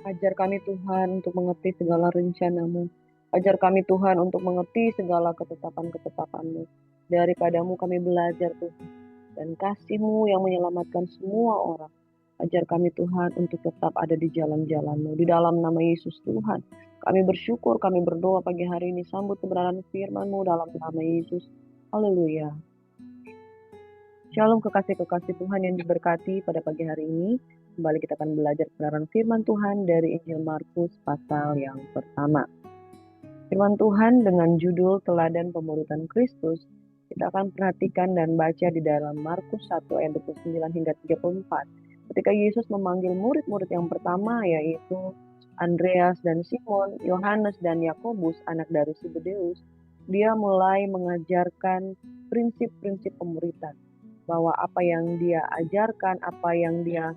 Ajar kami Tuhan untuk mengerti segala rencana-Mu. Ajar kami Tuhan untuk mengerti segala ketetapan-ketetapan-Mu. Daripadamu kami belajar Tuhan. Dan kasih-Mu yang menyelamatkan semua orang. Ajar kami Tuhan untuk tetap ada di jalan-jalan-Mu. Di dalam nama Yesus Tuhan. Kami bersyukur, kami berdoa pagi hari ini. Sambut kebenaran firman-Mu dalam nama Yesus. Haleluya. Shalom kekasih-kekasih Tuhan yang diberkati pada pagi hari ini. Kembali kita akan belajar kebenaran firman Tuhan dari Injil Markus pasal yang pertama. Firman Tuhan dengan judul Teladan Pemuritan Kristus, kita akan perhatikan dan baca di dalam Markus 1 ayat 29 hingga 34. Ketika Yesus memanggil murid-murid yang pertama, yaitu Andreas dan Simon, Yohanes dan Yakobus, anak dari Zebedeus, dia mulai mengajarkan prinsip-prinsip pemuritan. Bahwa apa yang dia ajarkan, apa yang dia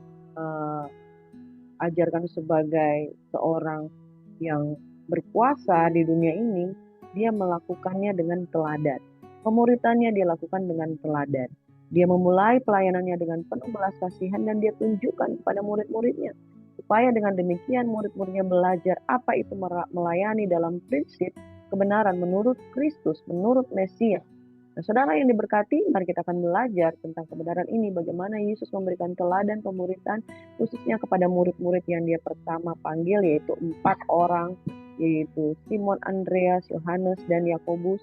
ajarkan sebagai seorang yang berkuasa di dunia ini, dia melakukannya dengan teladan. Pemuritannya dia lakukan dengan teladan. Dia memulai pelayanannya dengan penuh belas kasihan dan dia tunjukkan kepada murid-muridnya. Supaya dengan demikian murid-muridnya belajar apa itu melayani dalam prinsip kebenaran menurut Kristus, menurut Mesias. Nah, saudara yang diberkati, mari kita akan belajar tentang kebenaran ini, bagaimana Yesus memberikan teladan pemuritan, khususnya kepada murid-murid yang dia pertama panggil, yaitu 4 orang, yaitu Simon, Andreas, Yohanes, dan Yakobus.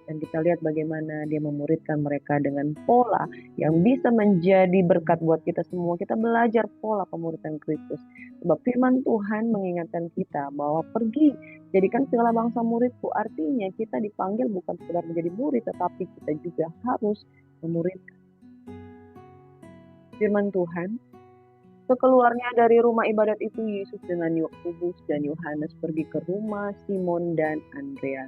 Dan kita lihat bagaimana dia memuridkan mereka dengan pola yang bisa menjadi berkat buat kita semua. Kita belajar pola pemuritan Kristus. Sebab firman Tuhan mengingatkan kita bahwa pergi, jadikan segala bangsa muridku. Artinya kita dipanggil bukan sekedar menjadi murid, tetapi kita juga harus memuridkan. Firman Tuhan, sekeluarnya dari rumah ibadat itu, Yesus dengan Yakobus dan Yohanes pergi ke rumah Simon dan Andreas.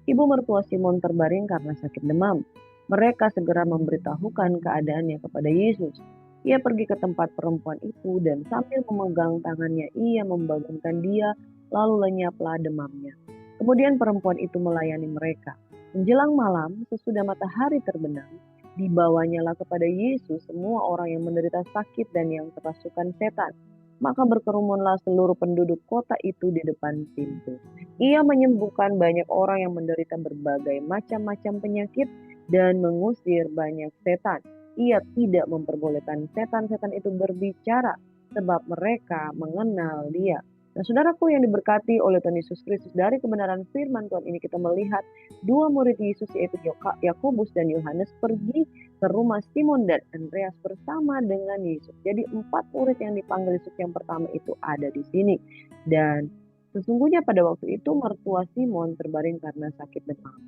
Ibu mertua Simon terbaring karena sakit demam. Mereka segera memberitahukan keadaannya kepada Yesus. Ia pergi ke tempat perempuan itu dan sambil memegang tangannya ia membangunkan dia, lalu lenyaplah demamnya. Kemudian perempuan itu melayani mereka. Menjelang malam, sesudah matahari terbenam, dibawanyalah kepada Yesus semua orang yang menderita sakit dan yang kerasukan setan. Maka berkerumunlah seluruh penduduk kota itu di depan pintu. Ia menyembuhkan banyak orang yang menderita berbagai macam-macam penyakit dan mengusir banyak setan. Ia tidak memperbolehkan setan-setan itu berbicara sebab mereka mengenal dia. Nah, saudaraku yang diberkati oleh Tuhan Yesus Kristus, dari kebenaran firman Tuhan ini kita melihat 2 murid Yesus yaitu Yakobus dan Yohanes pergi ke rumah Simon dan Andreas bersama dengan Yesus. Jadi 4 murid yang dipanggil Yesus yang pertama itu ada di sini. Dan sesungguhnya pada waktu itu mertua Simon terbaring karena sakit demam.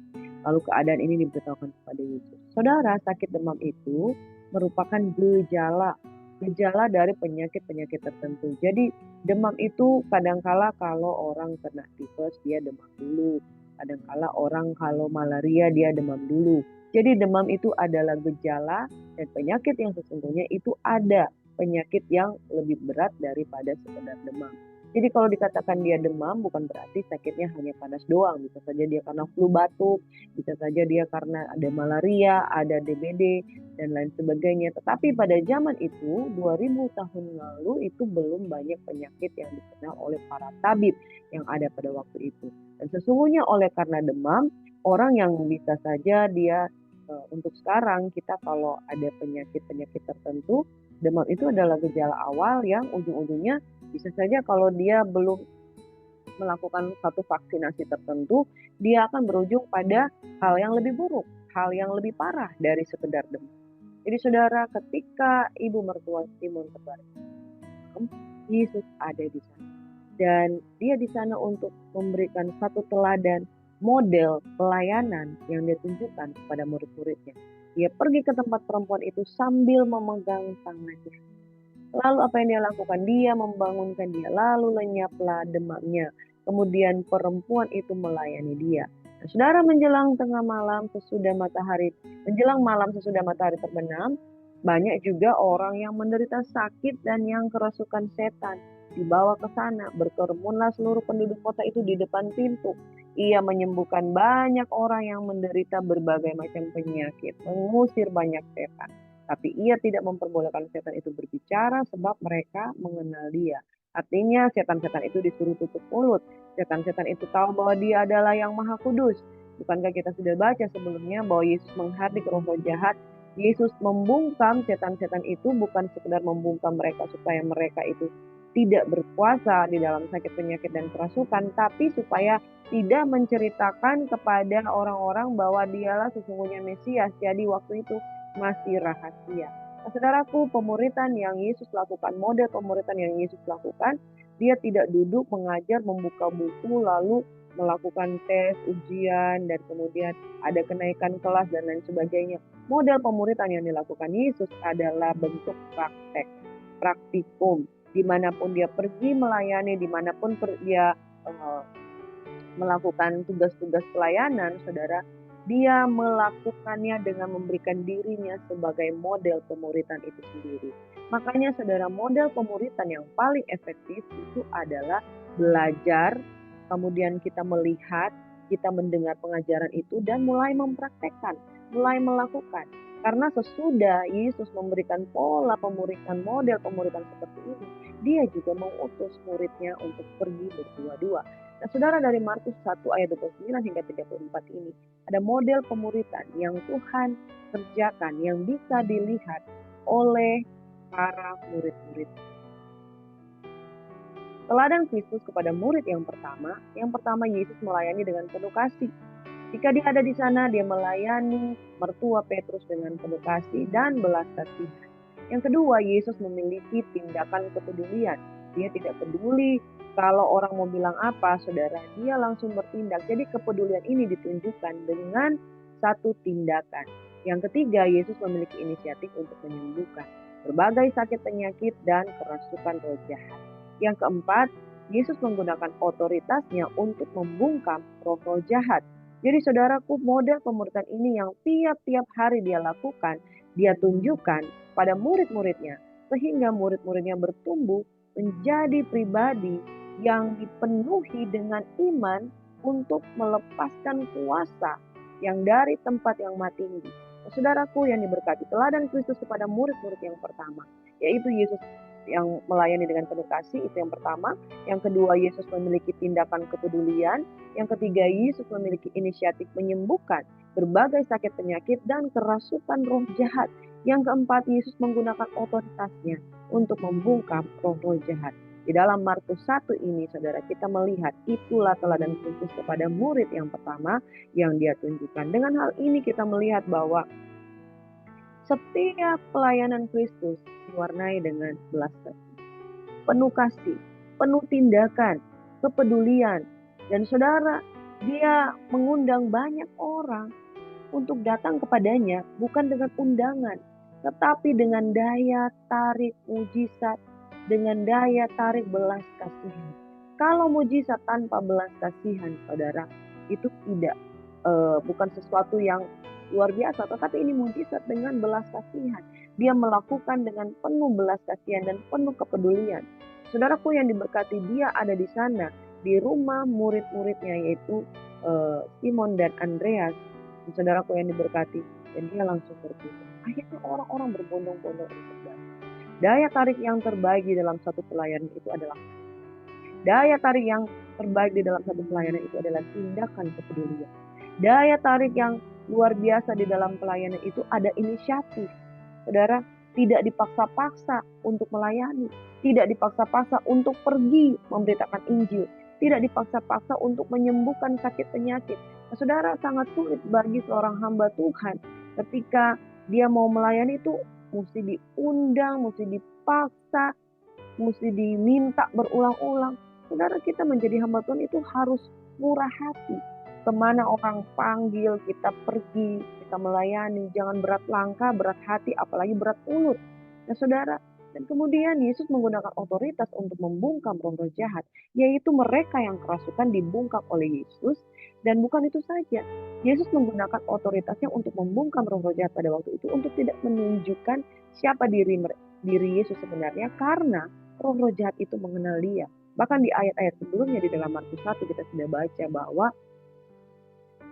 Lalu keadaan ini diberitahukan kepada Yesus. Saudara, sakit demam itu merupakan gejala dari penyakit-penyakit tertentu. Jadi demam itu kadangkala kalau orang kena tifus dia demam dulu. Kadangkala orang kalau malaria dia demam dulu. Jadi demam itu adalah gejala dan penyakit yang sesungguhnya itu ada penyakit yang lebih berat daripada sekedar demam. Jadi kalau dikatakan dia demam bukan berarti sakitnya hanya panas doang. Bisa saja dia karena flu batuk, bisa saja dia karena ada malaria, ada DBD, dan lain sebagainya. Tetapi pada zaman itu, 2000 tahun lalu itu belum banyak penyakit yang dikenal oleh para tabib yang ada pada waktu itu. Dan sesungguhnya oleh karena demam, orang yang bisa saja dia untuk sekarang kita kalau ada penyakit-penyakit tertentu, demam itu adalah gejala awal yang ujung-ujungnya bisa saja kalau dia belum melakukan satu vaksinasi tertentu, dia akan berujung pada hal yang lebih buruk, hal yang lebih parah dari sekedar demam. Jadi saudara, ketika ibu mertua Simon terbaring, Yesus ada di sana. Dan dia di sana untuk memberikan satu teladan, model pelayanan yang dia tunjukkan kepada murid-muridnya. Dia pergi ke tempat perempuan itu sambil memegang tangannya. Lalu apa yang dia lakukan? Dia membangunkan dia, lalu lenyaplah demamnya. Kemudian perempuan itu melayani dia. Nah, saudara, menjelang malam sesudah matahari terbenam, banyak juga orang yang menderita sakit dan yang kerasukan setan. Dibawa ke sana, berkerumunlah seluruh penduduk kota itu di depan pintu. Ia menyembuhkan banyak orang yang menderita berbagai macam penyakit, mengusir banyak setan. Tapi ia tidak memperbolehkan setan itu berbicara sebab mereka mengenal dia. Artinya setan-setan itu disuruh tutup mulut. Setan-setan itu tahu bahwa dia adalah yang maha kudus. Bukankah kita sudah baca sebelumnya bahwa Yesus menghardik roh-roh jahat? Yesus membungkam setan-setan itu bukan sekedar membungkam mereka supaya mereka itu tidak berkuasa di dalam sakit penyakit dan kerasukan, tapi supaya tidak menceritakan kepada orang-orang bahwa dialah sesungguhnya Mesias. Jadi waktu itu masih rahasia. Nah, saudaraku, pemuritan yang Yesus lakukan, model pemuritan yang Yesus lakukan, dia tidak duduk mengajar, membuka buku, lalu melakukan tes, ujian, dan kemudian ada kenaikan kelas dan lain sebagainya. Model pemuritan yang dilakukan Yesus adalah bentuk praktek, praktikum. Dimanapun dia pergi melayani, dimanapun dia melakukan tugas-tugas pelayanan, saudara, dia melakukannya dengan memberikan dirinya sebagai model pemuritan itu sendiri. Makanya saudara, model pemuritan yang paling efektif itu adalah belajar, kemudian kita melihat, kita mendengar pengajaran itu dan mulai mempraktekkan, mulai melakukan. Karena sesudah Yesus memberikan pola pemuritan, model pemuritan seperti ini, dia juga mengutus muridnya untuk pergi berdua-dua. Nah, saudara, dari Markus 1 ayat 29 hingga 34 ini, ada model pemuritan yang Tuhan kerjakan, yang bisa dilihat oleh para murid-murid. Teladan Kristus kepada murid yang pertama Yesus melayani dengan penuh kasih. Jika dia ada di sana, dia melayani mertua Petrus dengan penuh kasih dan belas kasihan. Yang kedua, Yesus memiliki tindakan kepedulian. Dia tidak peduli kalau orang mau bilang apa, saudara, dia langsung bertindak. Jadi kepedulian ini ditunjukkan dengan satu tindakan. Yang ketiga, Yesus memiliki inisiatif untuk menyembuhkan berbagai sakit penyakit dan kerasukan roh jahat. Yang keempat, Yesus menggunakan otoritasnya untuk membungkam roh-roh jahat. Jadi saudaraku, model pemuritan ini yang tiap-tiap hari dia lakukan, dia tunjukkan pada murid-muridnya, sehingga murid-muridnya bertumbuh menjadi pribadi yang dipenuhi dengan iman untuk melepaskan kuasa yang dari tempat yang maha tinggi. Saudaraku yang diberkati, teladan Kristus kepada murid-murid yang pertama, yaitu Yesus yang melayani dengan penuh kasih, itu yang pertama. Yang kedua, Yesus memiliki tindakan kepedulian. Yang ketiga, Yesus memiliki inisiatif menyembuhkan berbagai sakit penyakit dan kerasukan roh jahat. Yang keempat, Yesus menggunakan otoritasnya untuk membungkam roh-roh jahat. Di dalam Markus 1 ini, saudara, kita melihat itulah teladan Kristus kepada murid yang pertama yang dia tunjukkan. Dengan hal ini kita melihat bahwa setiap pelayanan Kristus diwarnai dengan belas kasih, penuh tindakan, kepedulian. Dan saudara, dia mengundang banyak orang untuk datang kepadanya bukan dengan undangan, tetapi dengan daya tarik mujizat, dengan daya tarik belas kasihan. Kalau mujizat tanpa belas kasihan, saudara, itu tidak bukan sesuatu yang luar biasa, tetapi ini mujizat dengan belas kasihan. Dia melakukan dengan penuh belas kasihan dan penuh kepedulian. Saudaraku yang diberkati, dia ada di sana di rumah murid-muridnya, yaitu Simon dan Andreas. Saudaraku yang diberkati, dan dia langsung berpikir. Akhirnya orang-orang berbondong-bondong untuk datang. Daya tarik yang terbaik di dalam satu pelayanan itu adalah tindakan kepedulian. Daya tarik yang luar biasa di dalam pelayanan itu ada inisiatif. Saudara, tidak dipaksa-paksa untuk melayani, tidak dipaksa-paksa untuk pergi memberitakan Injil, tidak dipaksa-paksa untuk menyembuhkan sakit penyakit. Nah, saudara, sangat sulit bagi seorang hamba Tuhan ketika dia mau melayani itu mesti diundang, mesti dipaksa, mesti diminta berulang-ulang. Saudara, kita menjadi hamba Tuhan itu harus murah hati. Kemana orang panggil, kita pergi, kita melayani. Jangan berat langkah, berat hati, apalagi berat mulut. Nah saudara, dan kemudian Yesus menggunakan otoritas untuk membungkam roh-roh jahat, yaitu mereka yang kerasukan dibungkam oleh Yesus. Dan bukan itu saja, Yesus menggunakan otoritasnya untuk membungkam roh-roh jahat pada waktu itu untuk tidak menunjukkan siapa diri Yesus sebenarnya, karena roh-roh jahat itu mengenal dia. Bahkan di ayat-ayat sebelumnya di dalam Markus 1 kita sudah baca bahwa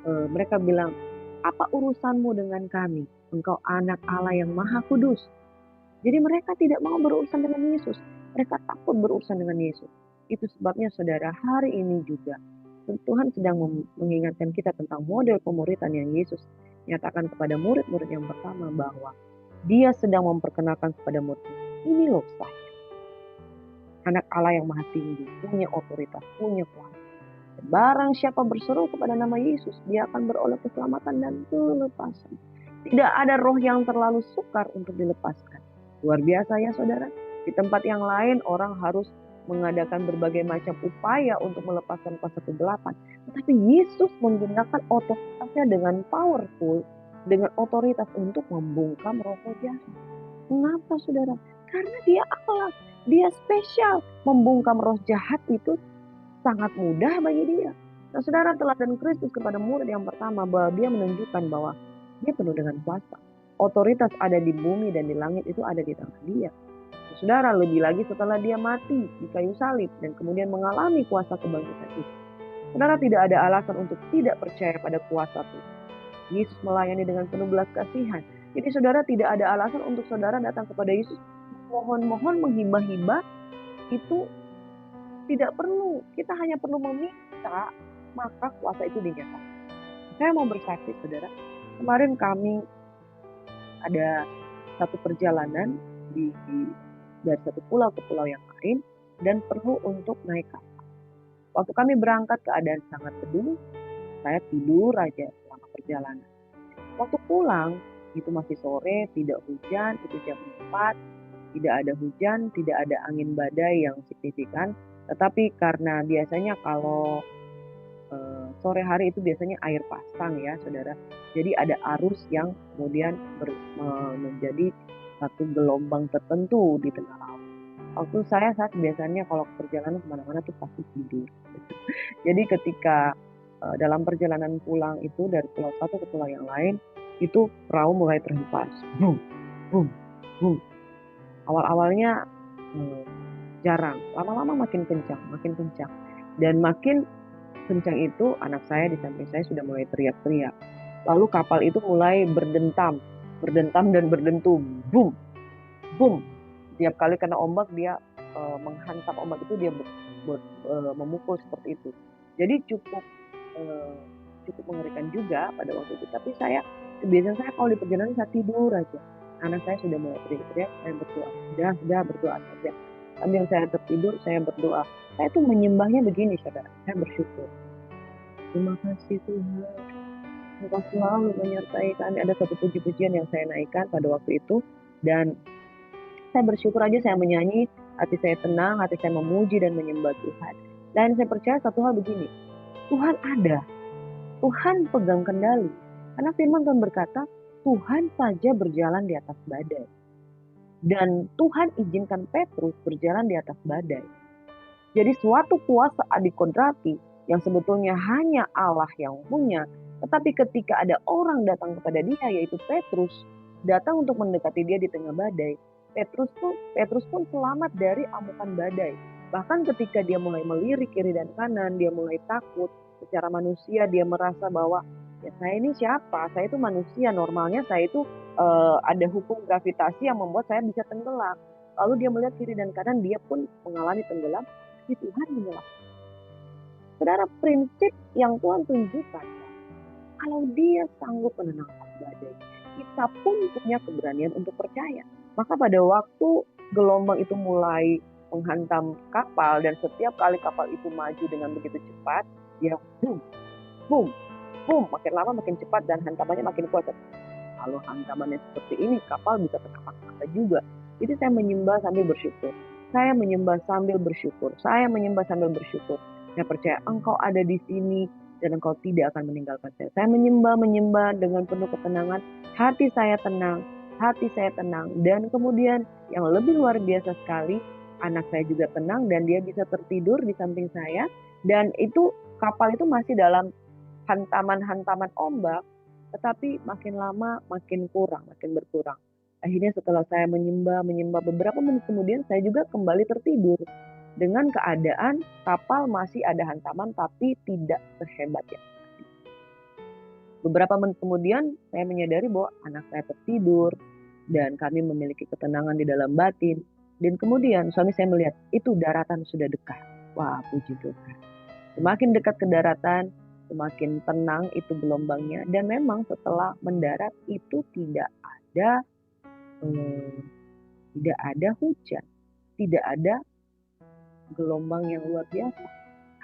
mereka bilang, apa urusanmu dengan kami? Engkau anak Allah yang maha kudus. Jadi mereka tidak mau berurusan dengan Yesus. Mereka takut berurusan dengan Yesus. Itu sebabnya saudara, hari ini juga Tuhan sedang mengingatkan kita tentang model pemuridan yang Yesus nyatakan kepada murid-murid yang pertama, bahwa dia sedang memperkenalkan kepada murid, ini loh saya, anak Allah yang maha tinggi, punya otoritas, punya kuasa. Barang siapa berseru kepada nama Yesus, dia akan beroleh keselamatan dan kelepasan. Tidak ada roh yang terlalu sukar untuk dilepaskan. Luar biasa ya saudara. Di tempat yang lain orang harus mengadakan berbagai macam upaya untuk melepaskan kuasa kegelapan. Tetapi Yesus menggunakan otoritasnya dengan powerful, dengan otoritas untuk membungkam roh-roh jahat. Mengapa saudara? Karena dia Allah, dia spesial. Membungkam roh jahat itu sangat mudah bagi dia. Nah saudara, teladan Kristus kepada murid yang pertama, bahwa dia menunjukkan bahwa dia penuh dengan kuasa. Otoritas ada di bumi dan di langit itu ada di tangan dia. Nah, saudara, lebih lagi setelah dia mati di kayu salib dan kemudian mengalami kuasa kebangkitan itu, saudara, tidak ada alasan untuk tidak percaya pada kuasa Tuhan. Yesus melayani dengan penuh belas kasihan. Jadi saudara, tidak ada alasan untuk saudara datang kepada Yesus mohon-mohon menghibah-hibah, itu tidak perlu. Kita hanya perlu meminta, maka kuasa itu dinyatakan. Saya mau bersaksi saudara, kemarin kami ada satu perjalanan dari satu pulau ke pulau yang lain dan perlu untuk naik kapal. Waktu kami berangkat keadaan sangat teduh, saya tidur aja selama perjalanan. Waktu pulang itu masih sore, tidak hujan, itu jam 4, tidak ada hujan, tidak ada angin badai yang signifikan. Tetapi karena biasanya kalau sore hari itu biasanya air pasang ya saudara. Jadi ada arus yang kemudian menjadi satu gelombang tertentu di tengah laut. Waktu saya saat biasanya kalau perjalanan kemana-mana tuh pasti tidur. Jadi ketika dalam perjalanan pulang itu dari pulau satu ke pulau yang lain, itu perahu mulai terhempas. Boom, boom, boom. Awal-awalnya jarang, lama-lama makin kencang, dan makin kencang itu anak saya di samping saya sudah mulai teriak-teriak. Lalu kapal itu mulai berdentam dan berdentum, boom, boom. Tiap kali kena ombak dia menghantam ombak itu, dia memukul seperti itu. Jadi cukup mengerikan juga pada waktu itu. Tapi kebiasaan saya kalau di perjalanan saya tidur aja. Anak saya sudah mulai teriak-teriak, saya berdoa. Sudah berdoa saja. Sambil saya tertidur, saya berdoa. Saya tuh menyembahnya begini, saudara. Saya bersyukur. Terima kasih Tuhan. Engkau selalu menyertai kami. Ada satu puji-pujian yang saya naikkan pada waktu itu. Dan saya bersyukur aja, saya menyanyi. Hati saya tenang, hati saya memuji dan menyembah Tuhan. Dan saya percaya satu hal begini. Tuhan ada. Tuhan pegang kendali. Karena firman Tuhan berkata, Tuhan saja berjalan di atas badai. Dan Tuhan izinkan Petrus berjalan di atas badai. Jadi suatu kuasa adikodrati yang sebetulnya hanya Allah yang punya. Tetapi ketika ada orang datang kepada dia, yaitu Petrus, datang untuk mendekati dia di tengah badai, Petrus pun selamat dari amukan badai. Bahkan ketika dia mulai melirik kiri dan kanan, dia mulai takut. Secara manusia dia merasa bahwa ya saya ini siapa? Saya itu manusia, normalnya saya itu ada hukum gravitasi yang membuat saya bisa tenggelam. Lalu dia melihat kiri dan kanan, dia pun mengalami tenggelam. Tapi Tuhan menyelamatkan. Saudara, prinsip yang Tuhan tunjukkan, kalau dia sanggup menenangkan badai, kita pun punya keberanian untuk percaya. Maka pada waktu gelombang itu mulai menghantam kapal, dan setiap kali kapal itu maju dengan begitu cepat, dia boom, boom, boom, makin lama makin cepat dan hantamannya makin kuat. Kalau hantamannya seperti ini, kapal bisa kenapa-kenapa juga. Jadi saya menyembah sambil bersyukur. Saya menyembah sambil bersyukur. Saya menyembah sambil bersyukur. Saya percaya Engkau ada di sini dan Engkau tidak akan meninggalkan saya. Saya menyembah dengan penuh ketenangan. Hati saya tenang. Dan kemudian yang lebih luar biasa sekali, anak saya juga tenang dan dia bisa tertidur di samping saya. Dan itu kapal itu masih dalam hantaman-hantaman ombak. Tetapi makin lama makin berkurang. Akhirnya setelah saya menyembah beberapa menit kemudian, saya juga kembali tertidur. Dengan keadaan kapal masih ada hantaman tapi tidak sehebat yang tadi. Beberapa menit kemudian saya menyadari bahwa anak saya tertidur dan kami memiliki ketenangan di dalam batin. Dan kemudian suami saya melihat, itu daratan sudah dekat. Wah, puji Tuhan. Semakin dekat ke daratan, semakin tenang itu gelombangnya. Dan memang setelah mendarat itu eh, tidak ada hujan, tidak ada gelombang yang luar biasa.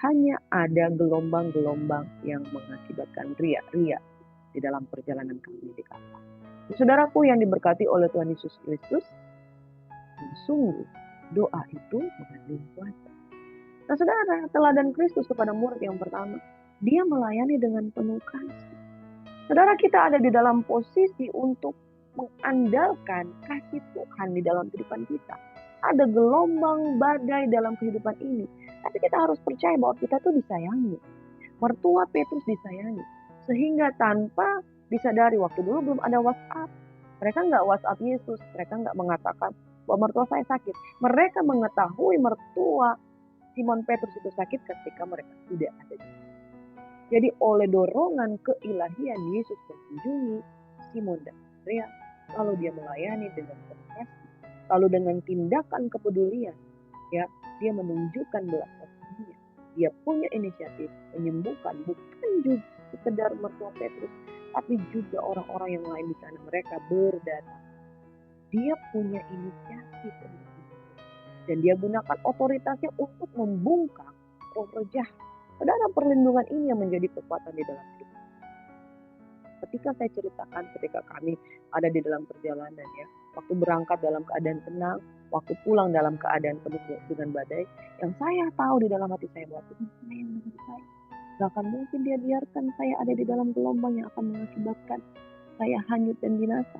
Hanya ada gelombang-gelombang yang mengakibatkan riak-riak di dalam perjalanan kami di kapal. Saudaraku yang diberkati oleh Tuhan Yesus Kristus, sungguh doa itu mengandung kuasa. Nah saudara, teladan Kristus kepada murid yang pertama, dia melayani dengan penuh kasih. Saudara, kita ada di dalam posisi untuk mengandalkan kasih Tuhan di dalam kehidupan kita. Ada gelombang badai dalam kehidupan ini, tapi kita harus percaya bahwa kita tuh disayangi. Mertua Petrus disayangi, sehingga tanpa disadari, waktu dulu belum ada WhatsApp, mereka nggak WhatsApp Yesus, mereka nggak mengatakan bahwa mertua saya sakit. Mereka mengetahui mertua Simon Petrus itu sakit ketika mereka tidak ada. Jadi oleh dorongan keilahian Yesus mengunjungi Simon dan Andreas, lalu dia melayani dengan kasih, lalu dengan tindakan kepedulian, ya, dia menunjukkan belas kasihannya. Dia punya inisiatif menyembuhkan bukan juga sekedar mertua Petrus, tapi juga orang-orang yang lain di sana. Mereka berdatang. Dia punya inisiatif dan dia gunakan otoritasnya untuk membungkam roh-roh jahat. Saudara, perlindungan ini yang menjadi kekuatan di dalam hidup. Ketika saya ceritakan, ketika kami ada di dalam perjalanan, ya, waktu berangkat dalam keadaan tenang, waktu pulang dalam keadaan penuh dengan badai, yang saya tahu di dalam hati saya bahwa Tuhan sayang dengan saya. Gak akan mungkin dia biarkan saya ada di dalam gelombang yang akan mengakibatkan saya hanyut dan binasa.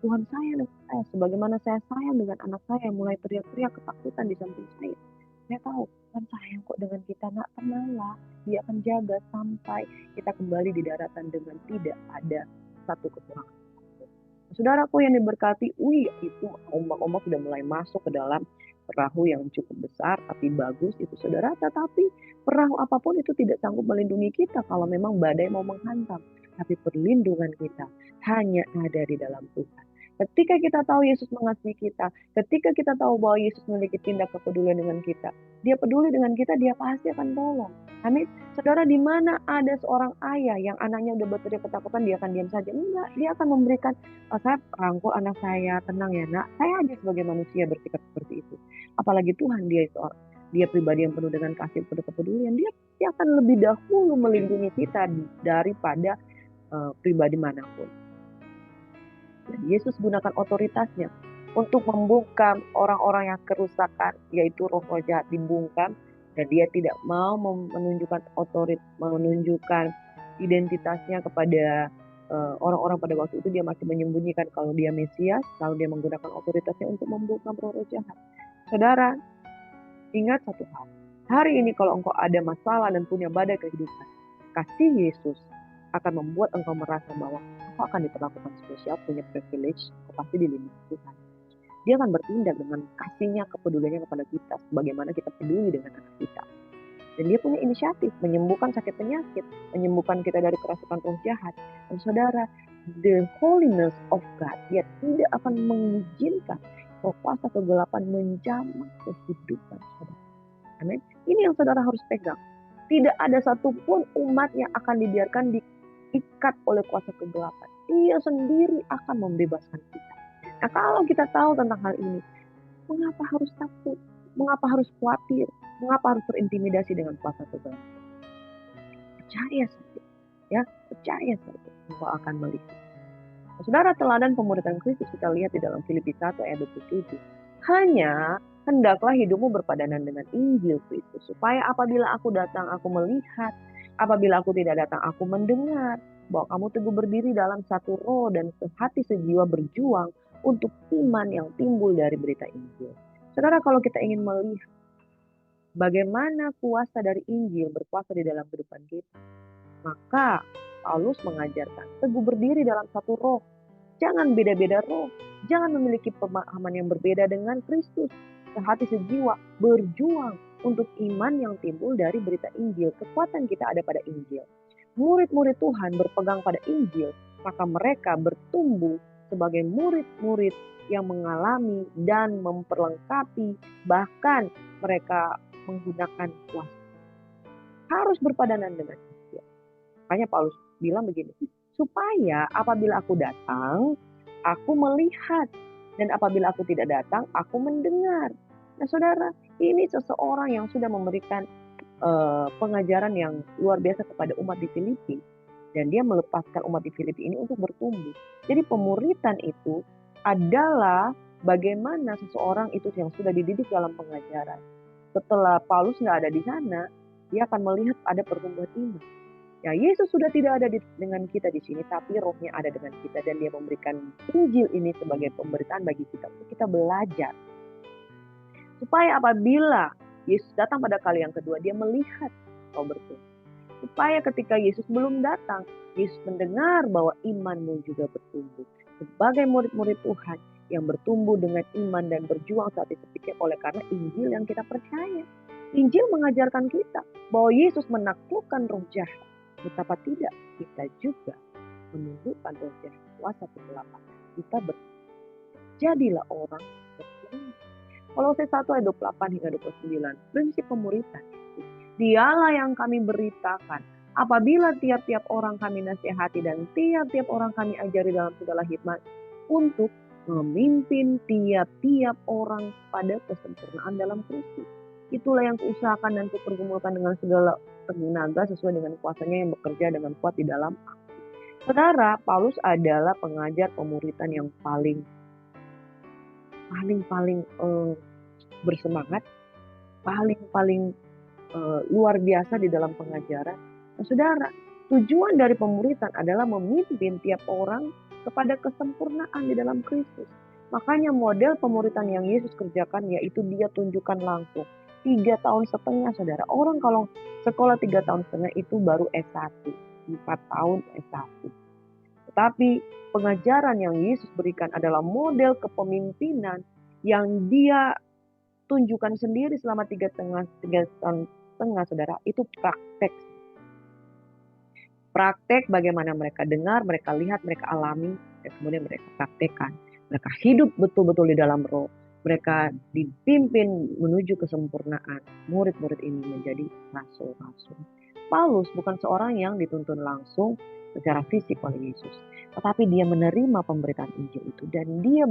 Tuhan sayang dengan saya, sebagaimana saya sayang dengan anak saya yang mulai teriak-teriak ketakutan di samping saya. Saya tahu Tuhan sayang kok dengan kita, nak, tenanglah. Dia akan jaga sampai kita kembali di daratan dengan tidak ada satu kekurangan. Saudaraku yang diberkati, itu ombak-ombak sudah mulai masuk ke dalam perahu yang cukup besar tapi bagus itu saudara. Tetapi perahu apapun itu tidak sanggup melindungi kita kalau memang badai mau menghantam. Tapi perlindungan kita hanya ada di dalam Tuhan. Ketika kita tahu Yesus mengasihi kita, ketika kita tahu bahwa Yesus memiliki tindak kepedulian dengan kita, dia peduli dengan kita, dia pasti akan tolong. Amin. Saudara, di mana ada seorang ayah yang anaknya udah berteriak ketakutan, dia akan diam saja? Enggak, dia akan memberikan, saya rangkul anak saya, tenang ya nak. Saya aja sebagai manusia bersikap seperti itu. Apalagi Tuhan, dia pribadi yang penuh dengan kasih, penuh kepedulian. Dia akan lebih dahulu melindungi kita daripada pribadi manapun. Dan Yesus gunakan otoritasnya untuk membungkam orang-orang yang kerusakan, yaitu roh-roh jahat dibungkam, dan dia tidak mau menunjukkan menunjukkan identitasnya kepada orang-orang pada waktu itu. Dia masih menyembunyikan kalau dia Mesias, lalu dia menggunakan otoritasnya untuk membungkam roh-roh jahat. Saudara, ingat satu hal. Hari ini kalau engkau ada masalah dan punya badai kehidupan, kasih Yesus akan membuat engkau merasa bahwa engkau akan diperlakukan spesial, punya privilege, engkau pasti dilindungi Tuhan. Dia akan bertindak dengan kasihnya, kepeduliannya kepada kita, sebagaimana kita peduli dengan anak kita. Dan dia punya inisiatif menyembuhkan sakit penyakit, menyembuhkan kita dari kerasukan roh jahat. Dan saudara, the holiness of God, dia tidak akan mengizinkan roh kuasa kegelapan menjamah kehidupan saudara. Amin. Ini yang saudara harus pegang. Tidak ada satupun umat yang akan dibiarkan diikat oleh kuasa kegelapan. Dia sendiri akan membebaskan kita. Nah, kalau kita tahu tentang hal ini, mengapa harus takut? Mengapa harus khawatir? Mengapa harus terintimidasi dengan kuasa kegelapan? Percaya saja, ya, percaya saja, engkau akan melihat. Nah, saudara, teladan pemuridan Kristus kita lihat di dalam Filipi 1 ayat 27. Hanya hendaklah hidupmu berpadanan dengan Injil Kristus, supaya apabila aku datang, aku melihat, apabila aku tidak datang, aku mendengar, bahwa kamu teguh berdiri dalam satu roh dan sehati sejiwa berjuang untuk iman yang timbul dari berita Injil. Saudara, kalau kita ingin melihat bagaimana kuasa dari Injil berkuasa di dalam kehidupan kita, maka Paulus mengajarkan teguh berdiri dalam satu roh. Jangan beda-beda roh. Jangan memiliki pemahaman yang berbeda dengan Kristus. Sehati sejiwa berjuang untuk iman yang timbul dari berita Injil. Kekuatan kita ada pada Injil. Murid-murid Tuhan berpegang pada Injil, maka mereka bertumbuh sebagai murid-murid yang mengalami dan memperlengkapi, bahkan mereka menggunakan kuasa. Harus berpadanan dengan dia. Makanya Paulus bilang begini, supaya apabila aku datang, aku melihat. Dan apabila aku tidak datang, aku mendengar. Nah saudara, ini seseorang yang sudah memberikan pengajaran yang luar biasa kepada umat di Filipi. Dan dia melepaskan umat di Filipi ini untuk bertumbuh. Jadi pemuritan itu adalah bagaimana seseorang itu yang sudah dididik dalam pengajaran. Setelah Paulus nggak ada di sana, dia akan melihat ada pertumbuhan iman. Ya, Yesus sudah tidak ada dengan kita di sini, tapi rohnya ada dengan kita. Dan dia memberikan Injil ini sebagai pemberitaan bagi kita untuk kita belajar. Supaya apabila Yesus datang pada kali yang kedua, dia melihat kau bertumbuh. Supaya ketika Yesus belum datang, Yesus mendengar bahwa imanmu juga bertumbuh. Sebagai murid-murid Tuhan yang bertumbuh dengan iman dan berjuang saat itu oleh karena Injil yang kita percaya. Injil mengajarkan kita bahwa Yesus menaklukkan roh jahat. Betapa tidak kita juga menundukkan roh jahat. Kuasa kegelapan. Kita jadilah orang bertumbuh. Kolose 1 ayat 28 hingga 29. Prinsip pemuritan. Dialah yang kami beritakan. Apabila tiap-tiap orang kami nasihati dan tiap-tiap orang kami ajari dalam segala hikmat untuk memimpin tiap-tiap orang pada kesempurnaan dalam Kristus. Itulah yang kuusahakan dan kupergumulkan dengan segala tenaga sesuai dengan kuasanya yang bekerja dengan kuat di dalam aku. Saudara, Paulus adalah pengajar pemuritan yang paling bersemangat, paling luar biasa di dalam pengajaran. Nah, saudara, tujuan dari pemuritan adalah memimpin tiap orang kepada kesempurnaan di dalam Kristus. Makanya model pemuritan yang Yesus kerjakan yaitu dia tunjukkan langsung. 3 tahun setengah, saudara. Orang kalau sekolah 3 tahun setengah itu baru S1. 4 tahun S1. Tetapi pengajaran yang Yesus berikan adalah model kepemimpinan yang dia tunjukkan sendiri selama 3 tahun setengah, saudara. Itu praktek bagaimana mereka dengar, mereka lihat, mereka alami, dan kemudian mereka praktekkan. Mereka hidup betul-betul di dalam roh. Mereka dipimpin menuju kesempurnaan. Murid-murid ini menjadi rasul-rasul. Paulus bukan seorang yang dituntun langsung secara fisik oleh Yesus, tetapi dia menerima pemberitaan Injil itu dan dia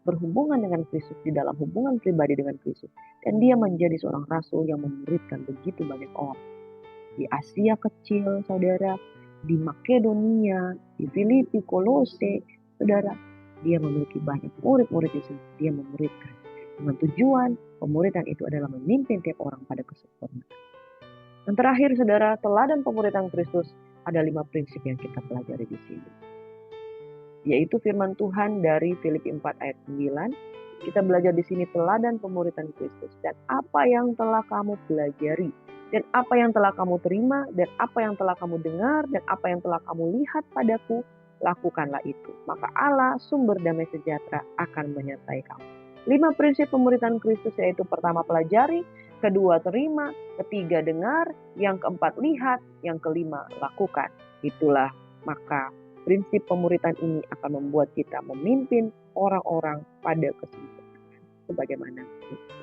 berhubungan dengan Kristus di dalam hubungan pribadi dengan Kristus. Dan dia menjadi seorang rasul yang memuridkan begitu banyak orang. Di Asia kecil, saudara, di Makedonia, di Filipi, Kolose, saudara, dia memiliki banyak murid-murid di sini. Dia memuridkan. Dengan tujuan pemuridan itu adalah memimpin tiap orang pada kesempurnaan. Dan terakhir, saudara, teladan pemuridan Kristus ada 5 prinsip yang kita pelajari di sini. Yaitu firman Tuhan dari Filipi 4 ayat 9. Kita belajar di sini teladan pemuridan Kristus. Dan apa yang telah kamu pelajari, dan apa yang telah kamu terima, dan apa yang telah kamu dengar, dan apa yang telah kamu lihat padaku, lakukanlah itu. Maka Allah, sumber damai sejahtera, akan menyertai kamu. 5 prinsip pemuridan Kristus yaitu pertama pelajari, kedua terima, ketiga dengar, yang keempat lihat, yang kelima lakukan. Itulah maka prinsip pemuritan ini akan membuat kita memimpin orang-orang pada kesempurnaan. Sebagaimana Kristus.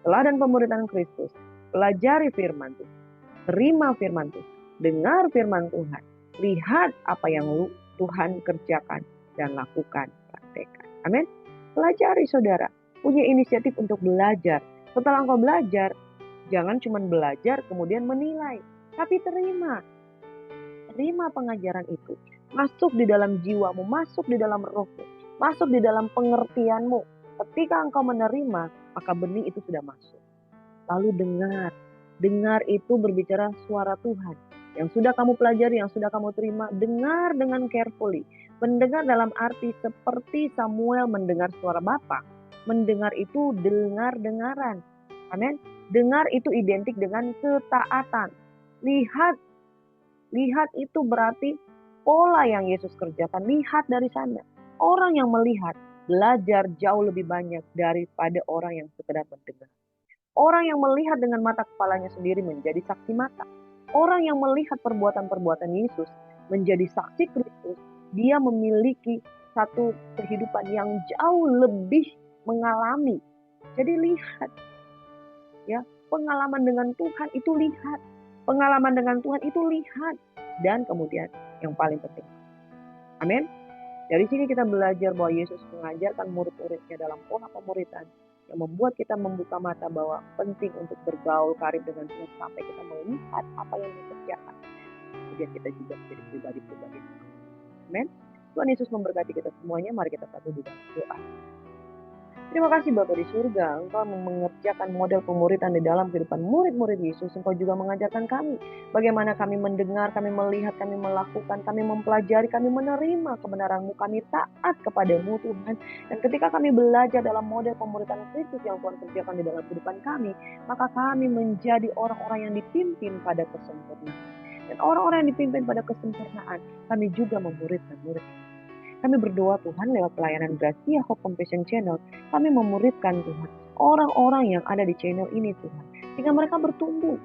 Teladan pemuritan Kristus. Pelajari firman Tuhan. Terima firman Tuhan. Dengar firman Tuhan. Lihat apa yang Tuhan kerjakan dan lakukan, praktekkan. Amin. Pelajari, saudara. Punya inisiatif untuk belajar. Setelah engkau belajar, jangan cuma belajar kemudian menilai. Tapi terima. Terima pengajaran itu. Masuk di dalam jiwamu, masuk di dalam rohmu, masuk di dalam pengertianmu. Ketika engkau menerima, maka benih itu sudah masuk. Lalu dengar. Dengar itu berbicara suara Tuhan. Yang sudah kamu pelajari, yang sudah kamu terima, dengar dengan carefully. Mendengar dalam arti seperti Samuel mendengar suara Bapa. Mendengar itu dengar-dengaran. Amin. Dengar itu identik dengan ketaatan. Lihat itu berarti pola yang Yesus kerjakan. Lihat dari sana. Orang yang melihat belajar jauh lebih banyak daripada orang yang sekedar mendengar. Orang yang melihat dengan mata kepalanya sendiri menjadi saksi mata. Orang yang melihat perbuatan-perbuatan Yesus menjadi saksi Kristus. Dia memiliki satu kehidupan yang jauh lebih mengalami. Jadi lihat ya, pengalaman dengan Tuhan itu lihat. Pengalaman dengan Tuhan itu lihat. Dan kemudian yang paling penting. Amin. Dari sini kita belajar bahwa Yesus mengajarkan murid-muridnya dalam pola pemuritan yang membuat kita membuka mata bahwa penting untuk bergaul karib dengan Tuhan sampai kita melihat apa yang dikerjakan. Kemudian kita juga menjadi pribadi-pribadi. Amin. Tuhan Yesus memberkati kita semuanya. Mari kita satu di dalam doa. Terima kasih Bapa di surga, Engkau mengerjakan model pemuritan di dalam kehidupan murid-murid Yesus. Engkau juga mengajarkan kami bagaimana kami mendengar, kami melihat, kami melakukan, kami mempelajari, kami menerima kebenaran-Mu, kami taat kepada-Mu Tuhan. Dan ketika kami belajar dalam model pemuritan Kristus yang Tuhan kerjakan di dalam kehidupan kami, maka kami menjadi orang-orang yang dipimpin pada kesempurnaan. Dan orang-orang yang dipimpin pada kesempurnaan, kami juga memuridkan murid. Kami berdoa Tuhan lewat pelayanan Gracia Hope Compassion Channel, kami memuridkan Tuhan orang-orang yang ada di channel ini Tuhan, sehingga mereka bertumbuh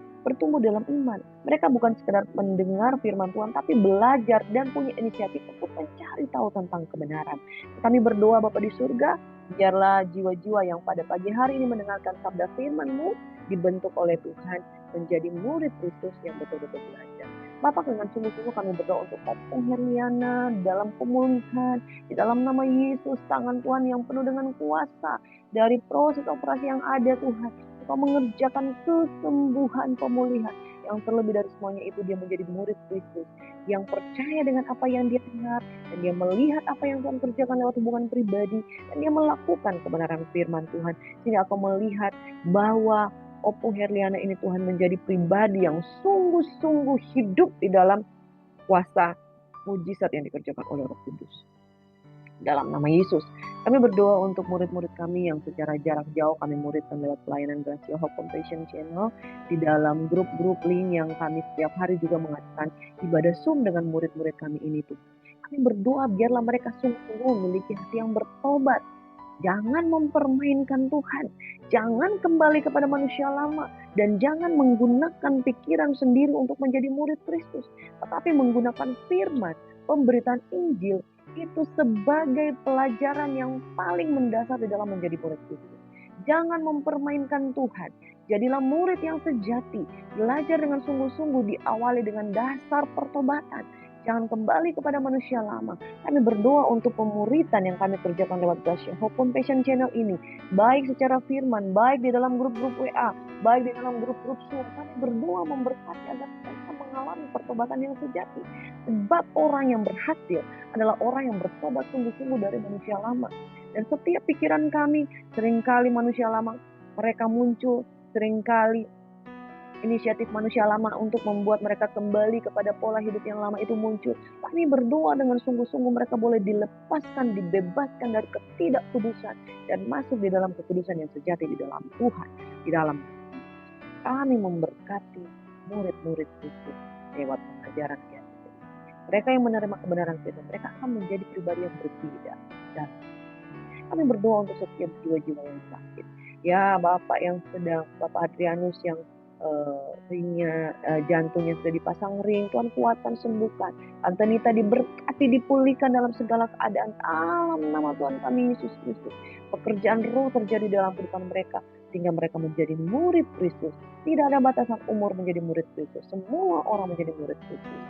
dalam iman. Mereka bukan sekedar mendengar firman Tuhan, tapi belajar dan punya inisiatif untuk mencari tahu tentang kebenaran. Kami berdoa Bapa di surga, biarlah jiwa-jiwa yang pada pagi hari ini mendengarkan sabda firman-Mu dibentuk oleh Tuhan menjadi murid Kristus yang betul-betul belajar. Bapak, dengan sungguh-sungguh kami berdoa untuk Opung Herliana dalam pemulihan, di dalam nama Yesus, tangan Tuhan yang penuh dengan kuasa, dari proses operasi yang ada Tuhan, Engkau mengerjakan kesembuhan pemulihan, yang terlebih dari semuanya itu dia menjadi murid Kristus, yang percaya dengan apa yang dia dengar, dan dia melihat apa yang Tuhan kerjakan lewat hubungan pribadi, dan dia melakukan kebenaran firman Tuhan, sehingga aku melihat bahwa Opung Herliana ini Tuhan menjadi pribadi yang sungguh-sungguh hidup di dalam kuasa mujizat yang dikerjakan oleh Roh Kudus. Dalam nama Yesus, kami berdoa untuk murid-murid kami yang secara jarak jauh kami muridkan lewat pelayanan Gracia Hope Compassion Channel di dalam grup-grup link yang kami setiap hari juga mengadakan ibadah Zoom dengan murid-murid kami ini tuh. Kami berdoa biarlah mereka sungguh-sungguh memiliki hati yang bertobat. Jangan mempermainkan Tuhan. Jangan kembali kepada manusia lama. Dan jangan menggunakan pikiran sendiri untuk menjadi murid Kristus. Tetapi menggunakan firman, pemberitaan Injil, itu sebagai pelajaran yang paling mendasar di dalam menjadi murid Kristus. Jangan mempermainkan Tuhan. Jadilah murid yang sejati. Belajar dengan sungguh-sungguh diawali dengan dasar pertobatan. Jangan kembali kepada manusia lama. Kami berdoa untuk pemuritan yang kami kerjakan lewat Gracia Hope Compassion Channel ini. Baik secara firman, baik di dalam grup-grup WA, baik di dalam grup-grup Zoom. Kami berdoa memberkati agar mereka mengalami pertobatan yang sejati. Sebab orang yang berhasil adalah orang yang bertobat sungguh-sungguh dari manusia lama. Dan setiap pikiran kami, seringkali manusia lama, mereka muncul, seringkali inisiatif manusia lama untuk membuat mereka kembali kepada pola hidup yang lama itu muncul. Kami berdoa dengan sungguh-sungguh mereka boleh dilepaskan, dibebaskan dari ketidakkudusan dan masuk di dalam kekudusan yang sejati di dalam Tuhan. Di dalam kami memberkati murid-murid Kristus lewat pengajaran kita. Mereka yang menerima kebenaran Kristus, mereka akan menjadi pribadi yang berbeda. Dan kami berdoa untuk setiap jiwa-jiwa yang sakit. Ya, Bapak yang sedang, Bapak Adrianus yang ringnya, jantungnya sudah dipasang ring, Tuhan kuatkan, sembuhkan. Tante Nita diberkati, dipulihkan dalam segala keadaan dalam nama Tuhan kami Yesus Kristus. Pekerjaan roh terjadi dalam kehidupan mereka sehingga mereka menjadi murid Kristus. Tidak ada batasan umur menjadi murid Kristus. Semua orang menjadi murid Kristus.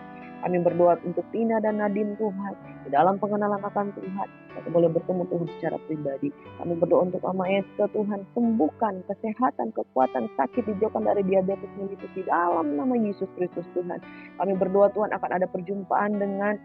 Kami berdoa untuk Tina dan Nadim Tuhan di dalam pengenalan akan Tuhan. Kita boleh bertemu Tuhan secara pribadi. Kami berdoa untuk Mama Esther, Tuhan sembuhkan kesehatan, kekuatan, sakit, dijauhkan dari diabetes mellitus di dalam nama Yesus Kristus Tuhan. Kami berdoa Tuhan akan ada perjumpaan dengan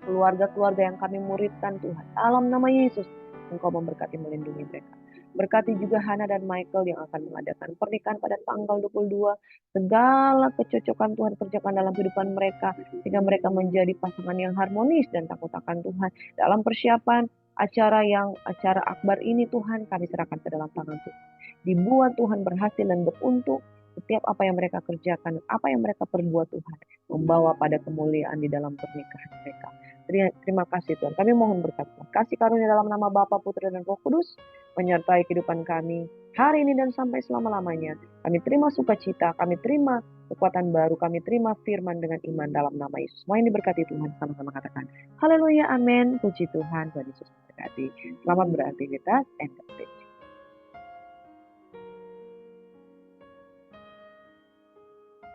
keluarga-keluarga yang kami muridkan Tuhan. Dalam nama Yesus, Engkau memberkati melindungi mereka. Berkati juga Hana dan Michael yang akan mengadakan pernikahan pada tanggal 22. Segala kecocokan Tuhan kerjakan dalam kehidupan mereka, sehingga mereka menjadi pasangan yang harmonis dan takut akan Tuhan. Dalam persiapan acara akbar ini Tuhan, kami serahkan ke dalam tangan Tuhan. Dibuat Tuhan berhasil dan beruntung. Setiap apa yang mereka kerjakan, apa yang mereka perbuat Tuhan, membawa pada kemuliaan di dalam pernikahan mereka. Terima kasih Tuhan. Kami mohon berkat kasih karunia dalam nama Bapa, Putra, dan Roh Kudus menyertai kehidupan kami hari ini dan sampai selama-lamanya. Kami terima sukacita, kami terima kekuatan baru. Kami terima firman dengan iman dalam nama Yesus. Semua yang diberkati Tuhan sama-sama katakan haleluya, amin, puji Tuhan, Tuhan Yesus memberkati. Selamat beraktivitas and God bless.